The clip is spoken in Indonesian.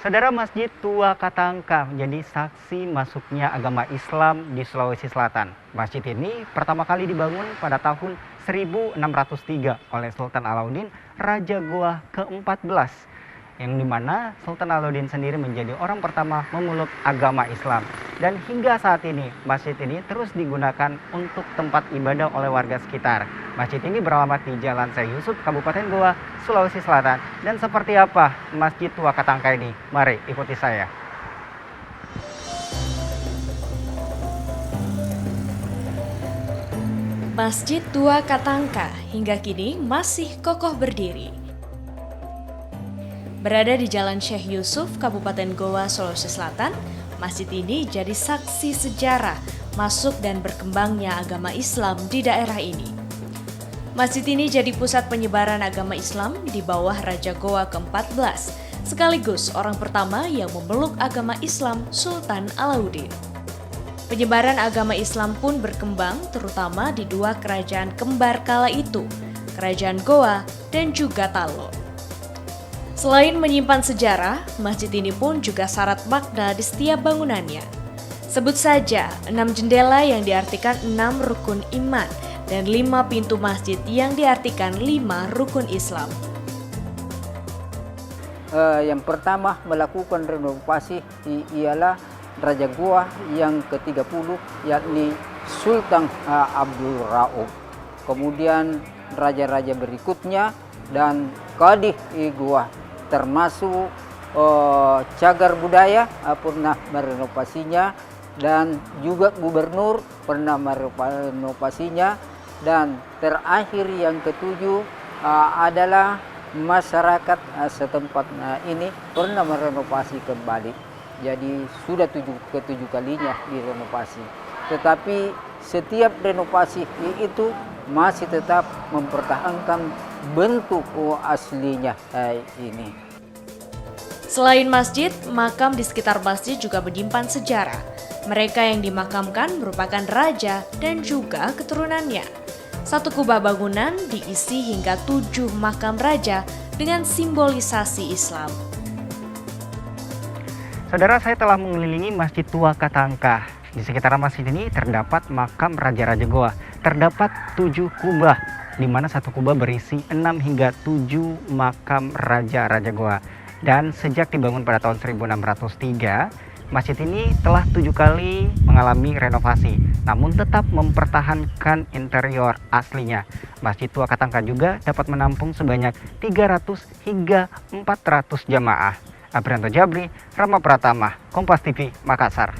Saudara, Masjid Tua Katangka menjadi saksi masuknya agama Islam di Sulawesi Selatan. Masjid ini pertama kali dibangun pada tahun 1603 oleh Sultan Alauddin, Raja Goa ke-14, yang dimana Sultan Alauddin sendiri menjadi orang pertama memeluk agama Islam. Dan hingga saat ini, masjid ini terus digunakan untuk tempat ibadah oleh warga sekitar. Masjid ini beralamat di Jalan Syekh Yusuf, Kabupaten Goa, Sulawesi Selatan. Dan seperti apa Masjid Tua Katangka ini? Mari ikuti saya. Masjid Tua Katangka hingga kini masih kokoh berdiri. Berada di Jalan Syekh Yusuf, Kabupaten Goa, Sulawesi Selatan, masjid ini jadi saksi sejarah masuk dan berkembangnya agama Islam di daerah ini. Masjid ini jadi pusat penyebaran agama Islam di bawah Raja Goa ke-14, sekaligus orang pertama yang memeluk agama Islam, Sultan Alauddin. Penyebaran agama Islam pun berkembang terutama di dua kerajaan kembar kala itu, Kerajaan Goa dan juga Talo. Selain menyimpan sejarah, masjid ini pun juga syarat makna di setiap bangunannya. Sebut saja 6 jendela yang diartikan 6 rukun iman dan 5 pintu masjid yang diartikan 5 rukun Islam. Yang pertama melakukan renovasi ialah Raja Goa yang ke-30, yakni Sultan Abdul Rauf. Kemudian raja-raja berikutnya dan Kadih Goa, termasuk cagar budaya pernah merenovasinya, dan juga gubernur pernah merenovasinya, dan terakhir yang ke-7 adalah masyarakat setempat ini pernah merenovasi kembali. Jadi sudah ke-7 kalinya direnovasi. Tetapi setiap renovasi itu masih tetap mempertahankan bentuk aslinya ini. Selain masjid, makam di sekitar masjid juga menyimpan sejarah. Mereka yang dimakamkan merupakan raja dan juga keturunannya. Satu kubah bangunan diisi hingga 7 makam raja dengan simbolisasi Islam. Saudara, saya telah mengelilingi Masjid Tua Katangka. Di sekitar masjid ini terdapat makam Raja-Raja Goa. Terdapat 7 kubah, di mana satu kubah berisi 6 hingga 7 makam Raja-Raja Goa. Dan sejak dibangun pada tahun 1603, masjid ini telah 7 kali mengalami renovasi, namun tetap mempertahankan interior aslinya. Masjid Tua Katangka juga dapat menampung sebanyak 300 hingga 400 jamaah. Aprianto Jabri, Rama Pratama, Kompas TV, Makassar.